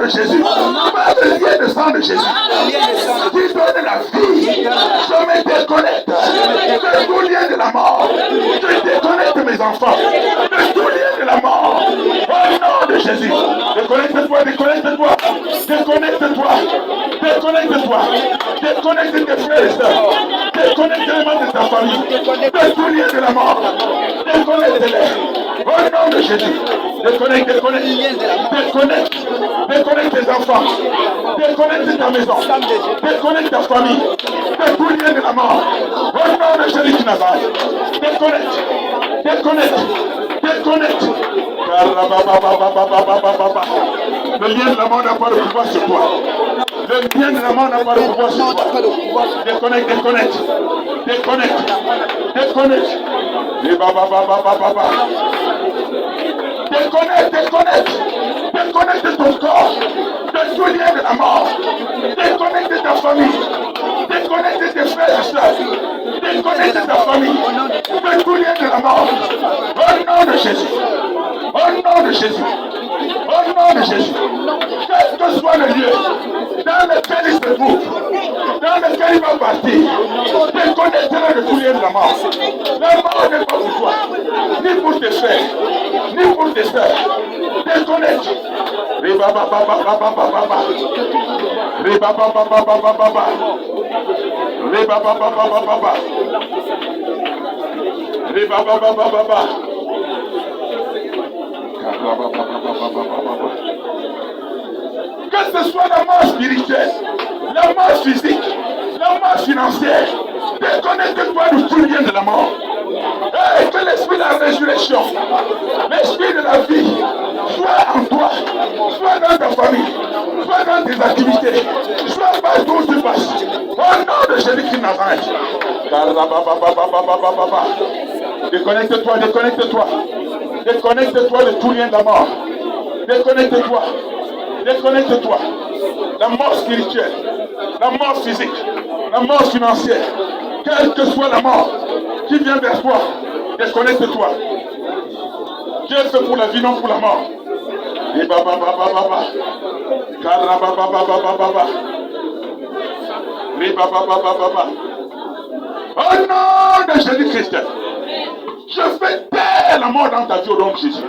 de Jésus, par le lien de sang de Jésus, qui donne la vie, je me déconnecte de tout lien de la mort. Je déconnecte mes enfants de tout lien de la mort. Au nom de Jésus, déconnecte-toi, déconnecte-toi, déconnecte-toi, déconnecte-toi, déconnecte tes frères et sœurs, déconnecte les membres de ta famille, de tout lien de la mort, déconnecte-les. Au nom de Jésus, déconnecte, déconnecte, déconnecte, déconnecte tes enfants, déconnecte ta maison, déconnecte ta famille, de tout lien de la mort. Au nom de Jésus qui Nazareth, déconnecte, déconnecte, déconnecte. Le lien de la mort n'a pas de pouvoir sur toi. Le lien de la mort n'a pas de pouvoir sur toi. Déconnecte, déconnecte, déconnecte, déconnecte. Déconnecte, déconnecte, déconnecte ton corps de tout lien de la mort. Déconnecte ta famille, déconnecte tes frères et sœurs, déconnecte ta famille de tout lien de la mort. Au nom de Jésus, au nom de Jésus, au nom de Jésus, quel que soit le lieu dans lequel il se trouve, dans lequel il va partir, déconnecte-le de tout lien de la mort. La mort n'est pas pour toi, ni pour tes frères, ni pour tes sœurs. Déconnecte. Que ce soit la mort spirituelle, la mort physique, la mort financière, déconnecte-toi de tout lien de la mort. Et que l'esprit de la résurrection, l'esprit de la vie, soit en toi, soit dans ta famille, soit dans tes activités, soit partout où tu passes. Au nom de Jésus-Christ Nazareth. Déconnecte-toi, déconnecte-toi. Déconnecte-toi de tout lien de la mort. Déconnecte-toi. Déconnecte-toi. La mort spirituelle, la mort physique, la mort financière, quelle que soit la mort qui vient vers toi, déconnecte-toi. Dieu fait pour la vie, non pour la mort. Et baba baba baba. Karaba baba baba baba. Et baba baba baba. Au nom de Jésus-Christ, je fais taire la mort dans ta vie au nom de Jésus.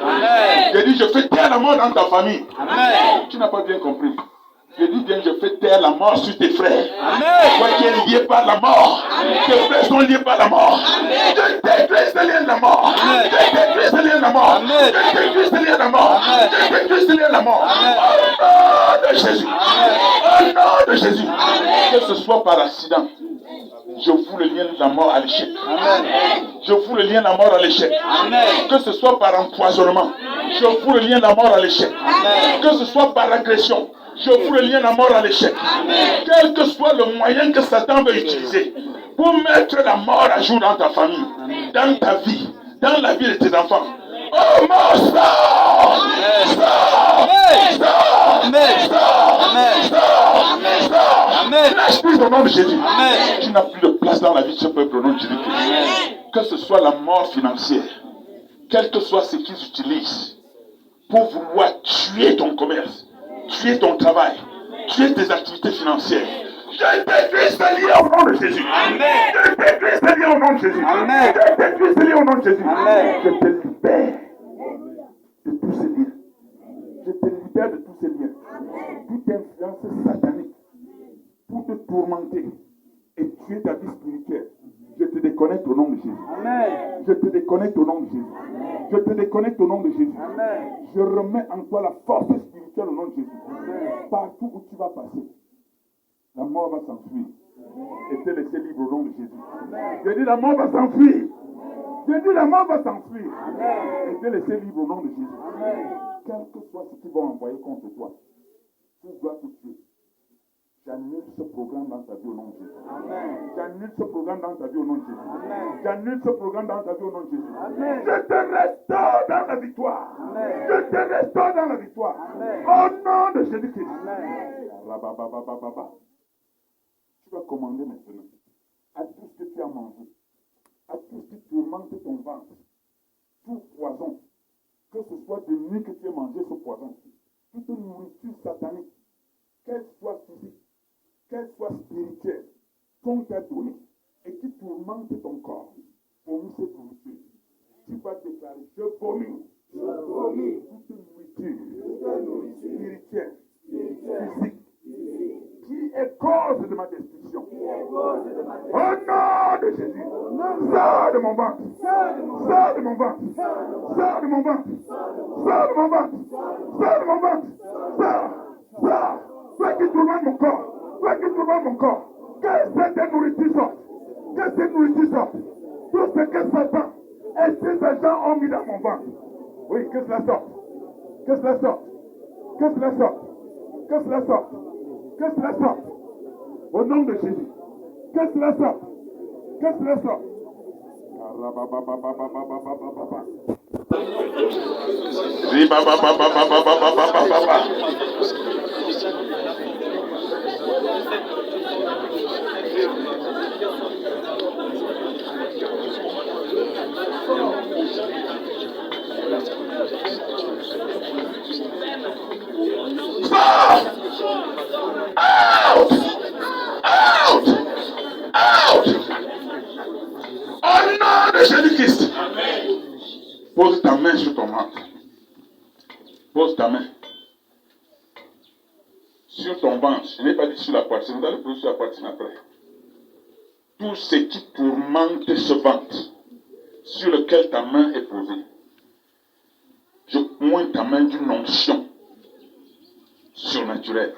J'ai dit, je fais taire la mort dans ta famille. Amen. Tu n'as pas bien compris. Je dis bien, je fais taire la mort sur tes frères. Toi qui es lié par la mort. Amen. Tes frères sont liés par la mort. Amen. Je détruis ce lien de la mort. Amen. Je détruis ce lien de la mort. Amen. Je détruis ce lien de la mort. Amen. Je détruis ce lien de la mort. Amen. Au nom de Jésus. Amen. Au nom de Jésus. Amen. Que ce soit par accident, je vous le lien de la mort à l'échec. Amen. Je vous le lien de la mort à l'échec. Amen. Que ce soit par empoisonnement, je vous le lien de la mort à l'échec. Amen. Que ce soit par agression, je vous le lien de la mort à l'échec. Amen. Quel que soit le moyen que Satan veut utiliser pour mettre la mort à jour dans ta famille, dans ta vie, dans la vie de tes enfants. Oh mort, sors! Sors! Sors! Amen. Lâche prise au nom de Jésus. Amen. Tu n'as plus de place dans la vie de ce peuple au nom de Jésus. Que ce soit la mort financière, quel que soit ce qu'ils utilisent pour vouloir tuer ton commerce, tuer ton travail, tuer tes activités financières. Je détruis ce lien au nom de Jésus. Amen. Je détruis ce lien au nom de Jésus. Amen. Je détruis ce lien au nom de Jésus. Amen. Je te libère de tous ces liens. Je te libère de tous ces liens. Toute influence satanique pour te tourmenter et tuer ta vie spirituelle. Je te déconnecte au nom de Jésus. Amen. Je te déconnecte au nom de Jésus. Amen. Je te déconnecte au nom de Jésus. Amen. Je remets en toi la force spirituelle au nom de Jésus. Amen. Partout où tu vas passer, la mort va s'enfuir et te laisser libre au nom de Jésus. Amen. Je dis la mort va s'enfuir. Je dis la mort va s'enfuir et te laisser libre au nom de Jésus. Amen. Quel que soit ce qu'ils vont envoyer contre toi, tu dois te tuer. J'annule ce programme dans ta vie au nom de Jésus. Amen. J'annule ce programme dans ta vie au nom de Jésus. Amen. J'annule ce programme dans ta vie au nom de Jésus. Amen. Je te restaure dans la victoire. Amen. Je te restaure dans la victoire. Amen. Au nom de Jésus-Christ. Amen. Tu vas commander maintenant à tout ce que tu as mangé, à tout ce qui tourmente ton ventre, tout poison, que ce soit de nuit que tu as mangé ce poison, toute nourriture satanique t'a donné et qui tourmente ton corps, vomis cette nourriture. Tu vas déclarer, je vomis toute nourriture spirituelle, physique, qui est cause de ma destruction. Au nom de Jésus, sors de mon ventre, sors de mon ventre, sors de mon ventre, sors de mon ventre, sors de mon ventre, sors, toi qui tourmente mon corps, toi qui tourmente mon corps, que cette nourriture sorte, que cette nourriture sorte, tout ce que Satan et ses agents ont mis dans mon ventre, oui, que cela sorte, que cela sorte, que cela sorte, que cela sorte, que cela sorte, au nom de Jésus, que cela sorte, que cela sorte. Out! Out! Out! Au nom de Jésus-Christ. Pose ta main sur ton ventre. Pose ta main sur ton ventre. Je n'ai pas dit sur la poitrine. Vous allez poser sur la poitrine après. Tout ce qui tourmente ce ventre sur lequel ta main est posée, je pointe ta main d'une onction surnaturelle.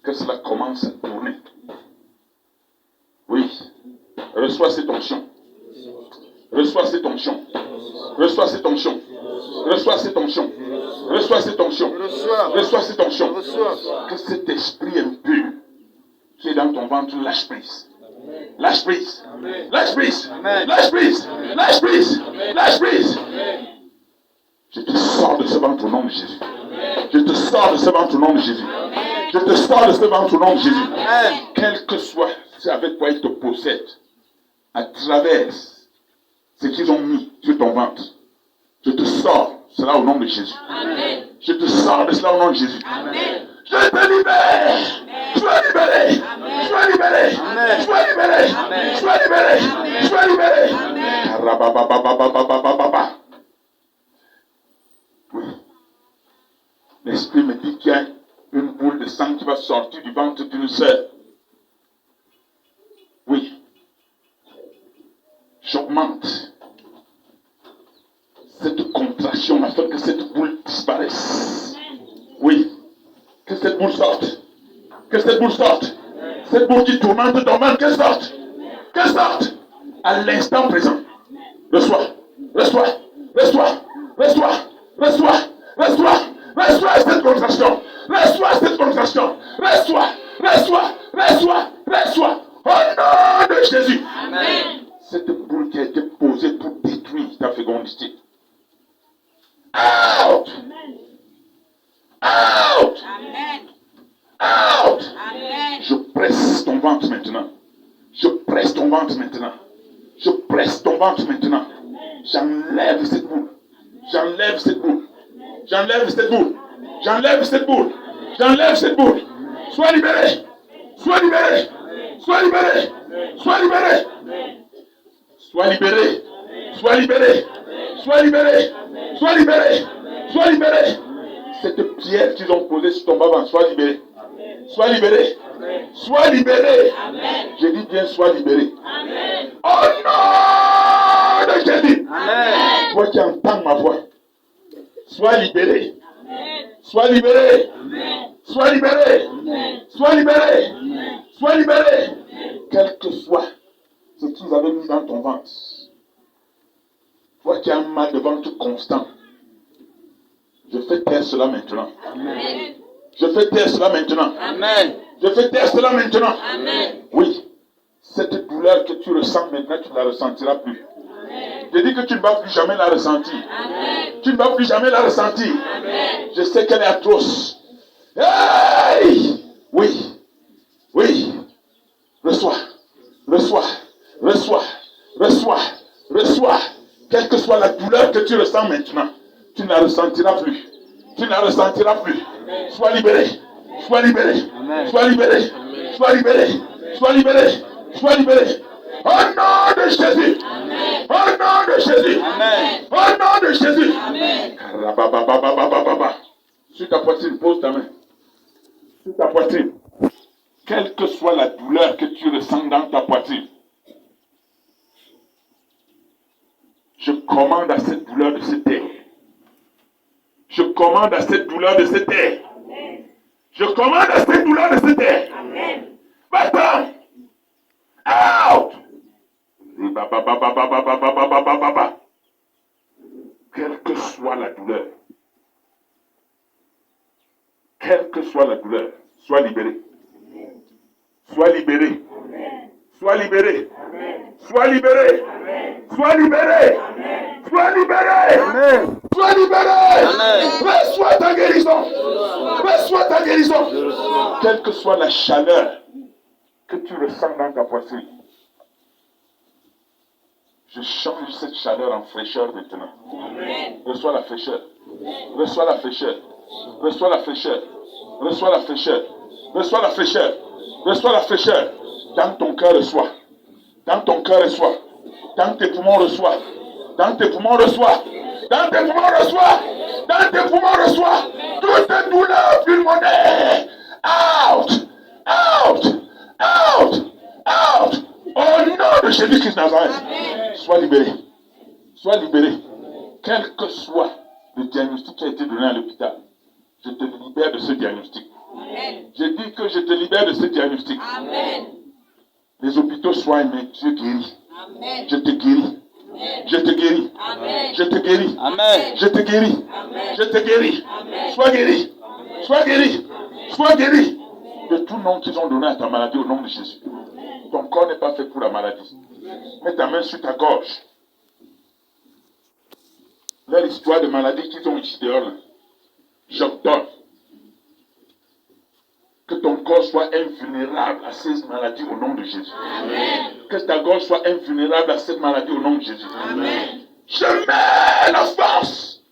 Que cela commence à tourner. Oui. Reçois cette onction. Reçois cette onction. Reçois cette onction. Reçois cette onction. Reçois cette onction. Reçois cette onction. Que cet esprit impur qui est dans ton ventre lâche prise. Lâche prise. Lâche prise. Lâche prise. Lâche prise. Lâche prise. Je te sors de ce ventre au nom de Jésus. Je te sors de ce ventre au nom de Jésus. Je te sors de ce ventre au nom de Jésus. Quel que soit avec quoi ils te possèdent, à travers ce qu'ils ont mis sur ton ventre, je te sors cela au nom de Jésus. Amen. Je te sors de cela au nom de Jésus. Amen. Je te libère. Sois libéré. Sois libéré. Sois libéré. Sois libéré. Sois libéré. Oui. L'esprit me dit qu'il y a une boule de sang qui va sortir du ventre d'une sœur. Oui. J'augmente cette contraction afin que cette boule disparaisse. Oui. Que cette boule sorte. Que cette boule sorte. Cette boule qui tourmente ton ventre, qu'elle sorte. Qu'elle sorte. À l'instant présent. Reçois. Reçois. Reçois. Reçois. Reçois. Reçois. Reçois cette contraction. Reçois cette contraction. Reçois. Reçois. Reçois. Reçois. Au nom de Jésus. Amen. Cette boule qui a été posée pour détruire ta fécondité. Out! Amen. Out! Amen. Out! Amen. Je presse ton ventre maintenant. Je presse ton ventre maintenant. Je presse ton ventre maintenant. J'enlève cette boule. J'enlève cette boule. J'enlève cette boule. J'enlève cette boule. J'enlève cette boule. Sois libéré. Sois libéré. Sois libéré. Sois libéré. Sois libéré. Sois libéré. Sois libéré. Sois libéré. Sois libéré. Cette pierre qu'ils ont posée sur ton bas-ventre, sois libéré. Sois libéré. Sois libéré. Je dis bien, sois libéré. Au nom de Jésus. Toi qui entends ma voix, sois libéré. Sois libéré. Sois libéré. Sois libéré. Sois libéré. Quel que soit ce qu'ils avaient mis dans ton ventre, toi qui as un mal de ventre constant, je fais taire cela maintenant. Amen. Je fais taire cela maintenant. Amen. Je fais taire cela maintenant. Amen. Oui. Cette douleur que tu ressens maintenant, tu ne la ressentiras plus. Amen. Je dis que tu ne vas plus jamais la ressentir. Amen. Tu ne vas plus jamais la ressentir. Amen. Je sais qu'elle est atroce. Hey! Oui. Oui. Reçois. Reçois. Reçois. Reçois. Reçois. Quelle que soit la douleur que tu ressens maintenant, tu ne la ressentiras plus. Tu ne la ressentiras plus. Sois libéré. Sois libéré. Sois libéré. Sois libéré. Sois libéré. Sois libéré. Au nom de Jésus. Au nom de Jésus. Au nom de Jésus. Sur ta poitrine, pose ta main. Sur ta poitrine. Quelle que soit la douleur que tu ressens dans ta poitrine, je commande à cette douleur de se taire. Je commande à cette douleur de se taire. Je commande à cette douleur de se taire. Va-t'en. Out. Quelle que soit la douleur, sois libéré. Sois libéré. Sois libéré. Sois libéré. Sois libéré. Sois libéré. Sois libéré. Reçois ta guérison. Reçois ta guérison. Quelle que soit la chaleur que tu ressens dans ta poitrine, je change cette chaleur en fraîcheur maintenant. Reçois la fraîcheur. Reçois la fraîcheur. Reçois la fraîcheur. Reçois la fraîcheur. Reçois la fraîcheur. Reçois la fraîcheur. Dans ton cœur, reçois. Dans ton cœur, reçois. Dans tes poumons, reçois. Dans tes poumons, reçois. Dans tes poumons, reçois. Dans tes poumons, reçois. Toute douleur pulmonaire. Out. Out. Out. Out. Au nom de Jésus-Christ Nazareth. Sois libéré. Sois libéré. Quel que soit le diagnostic qui a été donné à l'hôpital, je te libère de ce diagnostic. Je dis que je te libère de ce diagnostic. Amen. Les hôpitaux soignent, mais Dieu guérit. Amen. Je te guéris. Amen. Je te guéris. Amen. Je te guéris. Amen. Je te guéris. Amen. Je te guéris. Amen. Sois guéri. Amen. Sois guéri. Amen. Sois guéri. De tout nom qu'ils ont donné à ta maladie au nom de Jésus. Amen. Ton corps n'est pas fait pour la maladie. Mets ta main sur ta gorge. Leur histoire de maladie qu'ils ont ici dehors, j'ordonne que ton corps soit invulnérable à ces maladies au nom de Jésus. Amen. Que ta gorge soit invulnérable à cette maladie au nom de Jésus. Amen. Je mets la force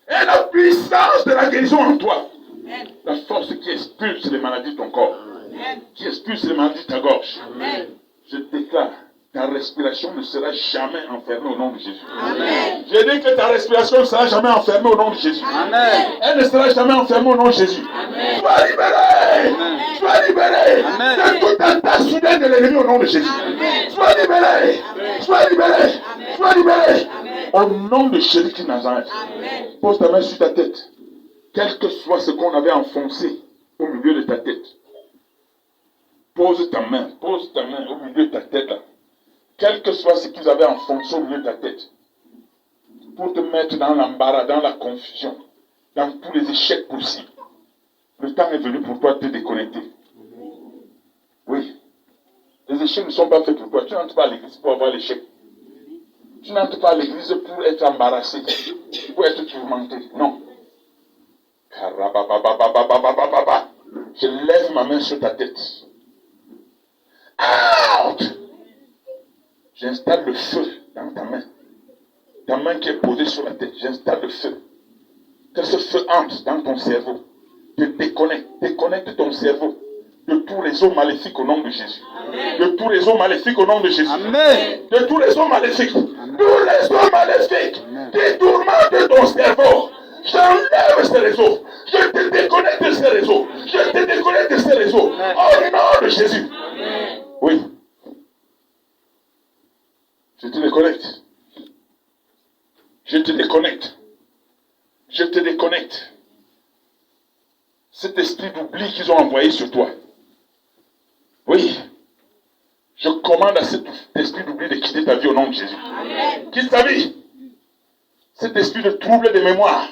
et la puissance de la guérison en toi. Amen. La force qui expulse les maladies de ton corps. Amen. Qui expulse les maladies de ta gorge. Amen. Je déclare, ta respiration ne sera jamais enfermée au nom de Jésus. Amen. Je dis que ta respiration ne sera jamais enfermée au nom de Jésus. Amen. Elle ne sera jamais enfermée au nom de Jésus. Amen. Sois libéré. Amen. Sois libéré. Amen. De toute attaque soudaine de l'ennemi au nom de Jésus. Amen. Sois libéré. Amen. Sois libéré. Amen. Sois libéré. Amen. Au nom de Jésus-Christ Nazareth. Pose ta main sur ta tête. Quel que soit ce qu'on avait enfoncé au milieu de ta tête. Pose ta main au milieu de ta tête là. Quel que soit ce qu'ils avaient enfoncé au milieu de ta tête, pour te mettre dans l'embarras, dans la confusion, dans tous les échecs possibles. Le temps est venu pour toi de te déconnecter. Oui. Les échecs ne sont pas faits pour toi. Tu n'entres pas à l'église pour avoir l'échec. Tu n'entres pas à l'église pour être embarrassé, pour être tourmenté. Non. Je lève ma main sur ta tête. Out! J'installe le feu dans ta main. Ta main qui est posée sur la tête. J'installe le feu. Que ce feu entre dans ton cerveau. Te déconnecte. Déconnecte ton cerveau de tout réseau maléfique au nom de Jésus. Amen. De tout réseau maléfique au nom de Jésus. Amen. De tout réseau maléfique. Amen. Tout réseau maléfique qui tourmente ton cerveau. J'enlève ces réseaux. Je te déconnecte de ces réseaux. Je te déconnecte de ces réseaux. Amen. Au nom de Jésus. Amen. Oui. Je te déconnecte. Je te déconnecte. Je te déconnecte. Cet esprit d'oubli qu'ils ont envoyé sur toi. Oui. Je commande à cet esprit d'oubli de quitter ta vie au nom de Jésus. Amen. Quitte ta vie. Cet esprit de trouble de mémoire.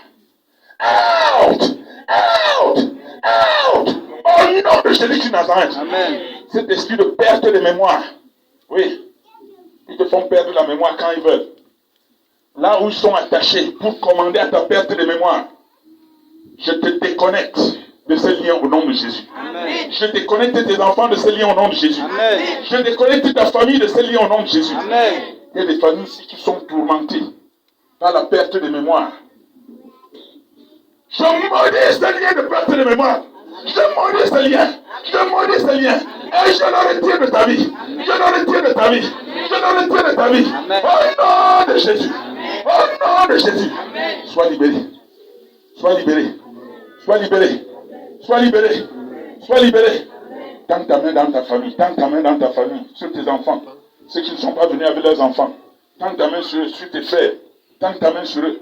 Out! Out! Out! Au nom de Jésus-Christ Nazareth. Amen. Cet esprit de perte de mémoire. Oui. Ils te font perdre la mémoire quand ils veulent. Là où ils sont attachés pour commander à ta perte de mémoire. Je te déconnecte de ce lien au nom de Jésus. Amen. Je déconnecte tes enfants de ce lien au nom de Jésus. Amen. Je déconnecte ta famille de ce lien au nom de Jésus. Amen. Il y a des familles ici qui sont tourmentées par la perte de mémoire. Je maudis ce lien de perte de mémoire. Je maudis ce lien. Je maudis ce lien. Et je le retire de ta vie. Je le retire de ta vie. Je le retire de ta vie. Au nom de Jésus. Au nom de Jésus. Sois libéré. Sois libéré. Sois libéré. Sois libéré. Sois libéré. Tends ta main dans ta famille. Tends ta main dans ta famille. Sur tes enfants. Ceux qui ne sont pas venus avec leurs enfants. Tends ta main sur eux, sur tes frères. Tends ta main sur eux.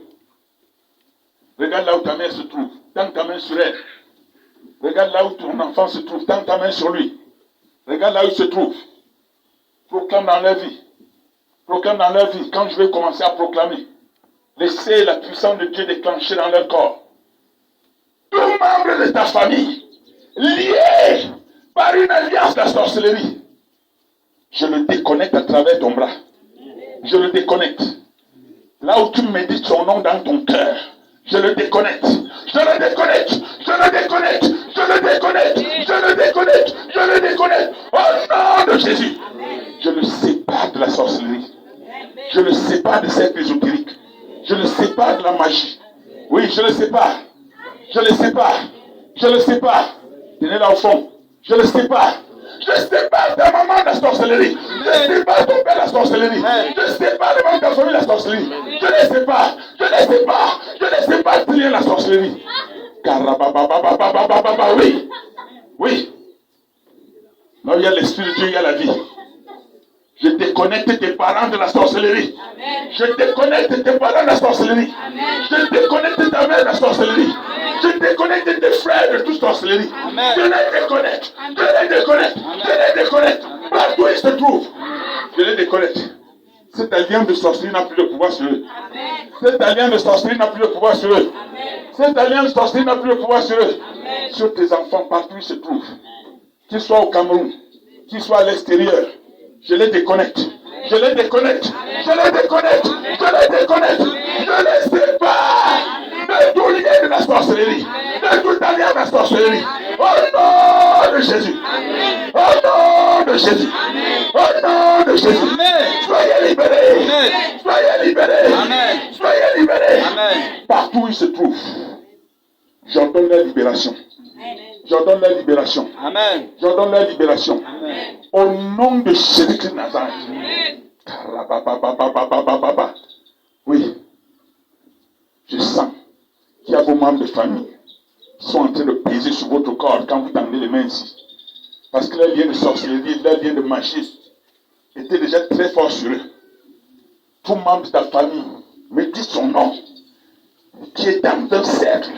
Regarde là où ta mère se trouve. Tends ta main sur elle. Regarde là où ton enfant se trouve. Tends ta main sur lui. Regarde là où il se trouve. Proclame dans leur vie. Proclame dans leur vie. Quand je vais commencer à proclamer, laissez la puissance de Dieu déclencher dans leur corps. Tout membre de ta famille, lié par une alliance de la sorcellerie, je le déconnecte à travers ton bras. Je le déconnecte. Là où tu médites son nom dans ton cœur, je le déconnecte. Je le déconnecte. Je le déconnecte. Je le déconnecte. Je le déconnecte. Je le déconnecte. Au nom de Jésus. Je le sépare de la sorcellerie. Je le sépare des cercles ésotériques. Je le sépare de la magie. Oui, je le sépare. Je le sépare. Je le sépare. Tenez là au fond. Je le sépare. Je sépare ta maman de la sorcellerie. Je sépare ton père de la sorcellerie. Je sépare les membres de ta famille de la sorcellerie. Je les sépare. Je les sépare. Je les sépare de la sorcellerie. Carababababababababa. Oui. Oui. Là où il y a l'esprit de Dieu, il y a la vie. Je déconnecte tes parents de la sorcellerie. Je déconnecte tes parents de la sorcellerie. Je déconnecte ta mère de la sorcellerie. Je déconnecte tes frères de toute sorcellerie. Je les déconnecte. Je les déconnecte. Je les déconnecte. Partout où ils se trouvent. Je les déconnecte. Cette alliance de sorcellerie n'a plus de pouvoir sur eux. Cette alliance de sorcellerie n'a plus de pouvoir sur eux. Cette alliance de sorcellerie n'a plus de pouvoir sur eux. Sur tes enfants, partout où ils se trouvent. Qu'ils soient au Cameroun, qu'ils soient à l'extérieur. Je les déconnecte. Je les déconnecte. Je les déconnecte. Je les déconnecte. Je les sépare de tout lien de la sorcellerie. De tout alliance de la sorcellerie. Au nom de Jésus. Au nom de Jésus. Au nom de Jésus. Soyez libérés. Soyez libérés. Soyez libérés. Partout où ils se trouvent. J'ordonne leur libération. J'ordonne leur libération. Amen. J'ordonne leur libération. Amen. Au nom de Jésus-Christ de Nazareth. Oui. Je sens qu'il y a vos membres de famille qui sont en train de peser sur votre corps quand vous tendez les mains ici. Parce que leur lien de sorcellerie, leur lien de magie était déjà très fort sur eux. Tout membre de ta famille me dit son nom, qui est dans un cercle.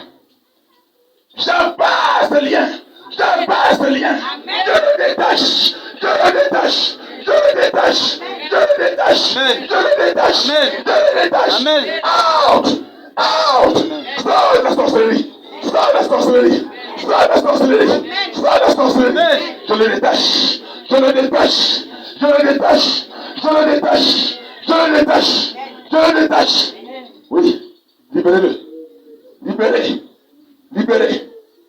J'abat ce lien. J'abat ce lien. Je le détache. Je le détache. Je le détache. Je le détache. Je le détache. Je le détache. Out. Out. Sors de la sorcellerie. Sors de la sorcellerie. Sors de la sorcellerie. Sors de la sorcellerie. Je le détache. Je le détache. Je le détache. Je le détache. Je le détache. Je le détache. Oui. Libérez-le. Libérez. Libérez.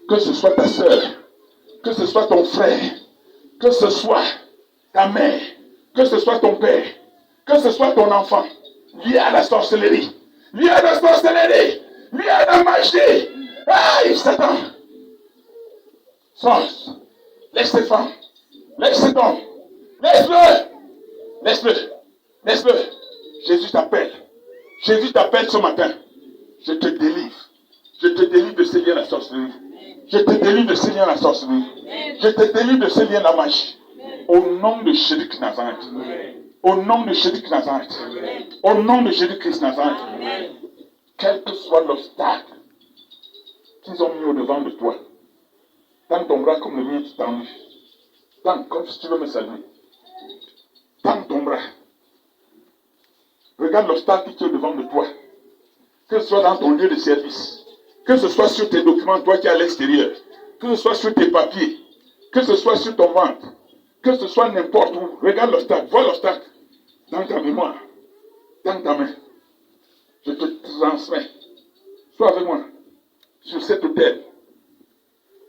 Que ce soit ta soeur, que ce soit ton frère, que ce soit ta mère, que ce soit ton père, que ce soit ton enfant, lié à la sorcellerie, lié à la sorcellerie, lié à la magie. Aïe, Satan. Sors. Laisse ces femmes. Laisse cet homme. Laisse-le. Laisse-le. Laisse-le. Jésus t'appelle. Jésus t'appelle ce matin. Je te délivre. Je te délivre de ces liens de la sorcellerie. Je te délivre de ces liens de la sorcellerie. Je te délivre de ces liens de la magie. Au nom de Jésus-Christ Nazareth. Au nom de Jésus-Christ Nazareth. Au nom de Jésus-Christ Nazareth. Quel que soit l'obstacle qu'ils ont mis au-devant de toi, tends ton bras comme le mien est tendu. Tends comme si tu veux me saluer. Tends ton bras. Regarde l'obstacle qui est au-devant de toi. Que ce soit dans ton lieu de service. Que ce soit sur tes documents, toi qui es à l'extérieur. Que ce soit sur tes papiers. Que ce soit sur ton ventre. Que ce soit n'importe où. Regarde l'obstacle. Vois l'obstacle. Dans ta mémoire. Dans ta main. Je te transmets. Sois avec moi. Sur cet autel.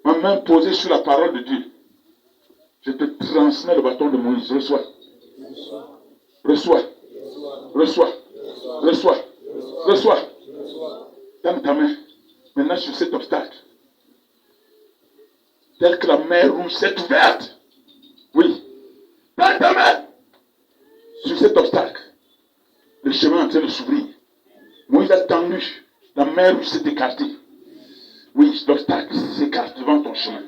Ma main posée sur la parole de Dieu. Je te transmets le bâton de Moïse. Reçois. Reçois. Reçois. Reçois. Reçois. Dans ta main. Maintenant sur cet obstacle. Tel que la mer rouge s'est ouverte. cet obstacle, le chemin est en train de s'ouvrir. Moïse a tendu, la mer rouge s'est écartée. Oui, l'obstacle s'écarte devant ton chemin.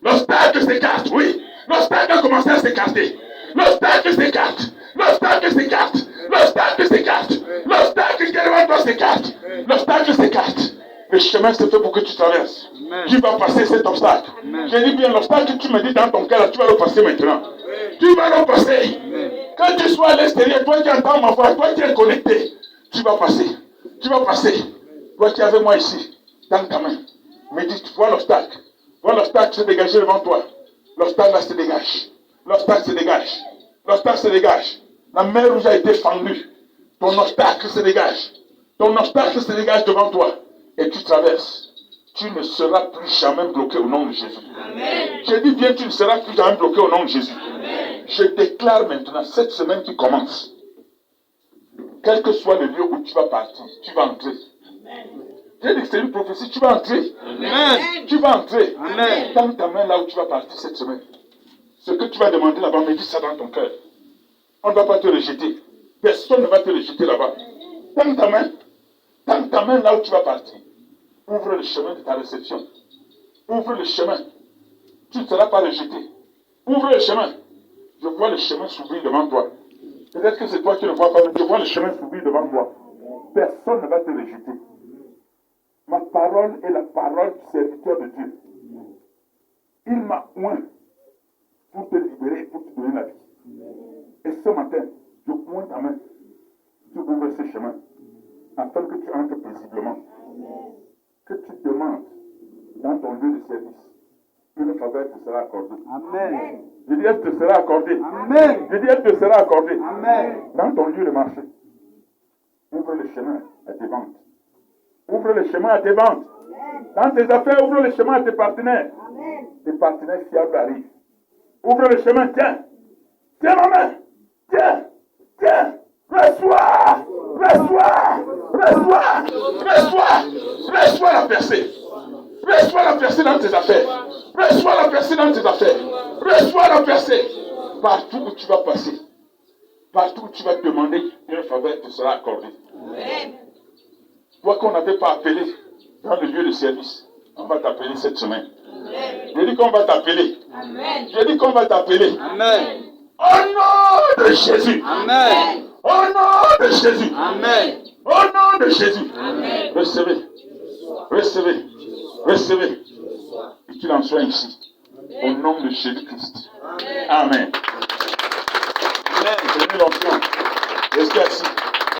L'obstacle s'écarte, oui. L'obstacle a commencé à s'écarter. L'obstacle s'écarte. L'obstacle s'écarte. L'obstacle s'écarte. L'obstacle qui est devant toi s'écarte. L'obstacle s'écarte. Le chemin se fait pour que tu traverses. Amen. Tu vas passer cet obstacle. J'ai dit bien, l'obstacle que tu me dis dans ton cœur, tu vas le passer maintenant. Tu vas le passer. Quand tu sois à l'extérieur, toi qui entends ma voix, toi qui es connecté, tu vas passer. Tu vas passer. Toi qui es avec moi ici, dans ta main. Mais dis, tu vois l'obstacle. Vois l'obstacle se dégager devant toi. L'obstacle là se dégage. L'obstacle se dégage. L'obstacle se dégage. La mer rouge a été fendue. Ton obstacle se dégage. Ton obstacle se dégage devant toi. Et tu traverses. Tu ne seras plus jamais bloqué au nom de Jésus. J'ai dit bien, tu ne seras plus jamais bloqué au nom de Jésus. Amen. Je déclare maintenant, cette semaine qui commence, quel que soit le lieu où tu vas partir, tu vas entrer. J'ai dit que c'est une prophétie, tu vas entrer. Amen. Tu vas entrer. Amen. Tends ta main là où tu vas partir cette semaine. Ce que tu vas demander là-bas, mais dis ça dans ton cœur. On ne va pas te rejeter. Personne ne va te rejeter là-bas. Tends ta main. Tends ta main là où tu vas partir. Ouvre le chemin de ta réception. Ouvre le chemin. Tu ne seras pas rejeté. Ouvre le chemin. Je vois le chemin s'ouvrir devant toi. Peut-être que c'est toi qui ne vois pas, mais je vois le chemin s'ouvrir devant toi. Personne ne va te rejeter. Ma parole est la parole du serviteur de Dieu. Il m'a oint pour te libérer, pour te donner la vie. Et ce matin, je pointe ta main. Tu ouvres ce chemin afin que tu entres paisiblement. Que tu demandes dans ton lieu de service. Une faveur te sera accordée. Amen. Je dis, elle te sera accordée. Amen. Je dis, elle te sera accordée. Amen. Dans ton lieu de marché. Ouvre le chemin à tes ventes. Ouvre le chemin à tes ventes. Dans tes affaires, ouvre le chemin à tes partenaires. Amen. Tes partenaires fiables arrivent. Ouvre le chemin, tiens. Tiens ma main. Tiens. Tiens. Reçois. Reçois. Reçois. Reçois. Reçois la percée. Reçois la percée dans tes affaires. Reçois la percée dans tes affaires. Reçois la percée. Partout où tu vas passer, partout où tu vas demander, une faveur te sera accordée. Amen. Toi qu'on n'avait pas appelé dans le lieu de service, on va t'appeler cette semaine. Amen. Je dis qu'on va t'appeler. Amen. Je dis qu'on va t'appeler. Amen. Au nom de Jésus. Amen. Au nom de Jésus. Amen. Au nom de Jésus. Amen. Recevez. Recevez. Recevez. Et qu'il en soit ainsi. Au nom de Jésus-Christ. Amen. Amen. Prenez l'onction. Restez assis.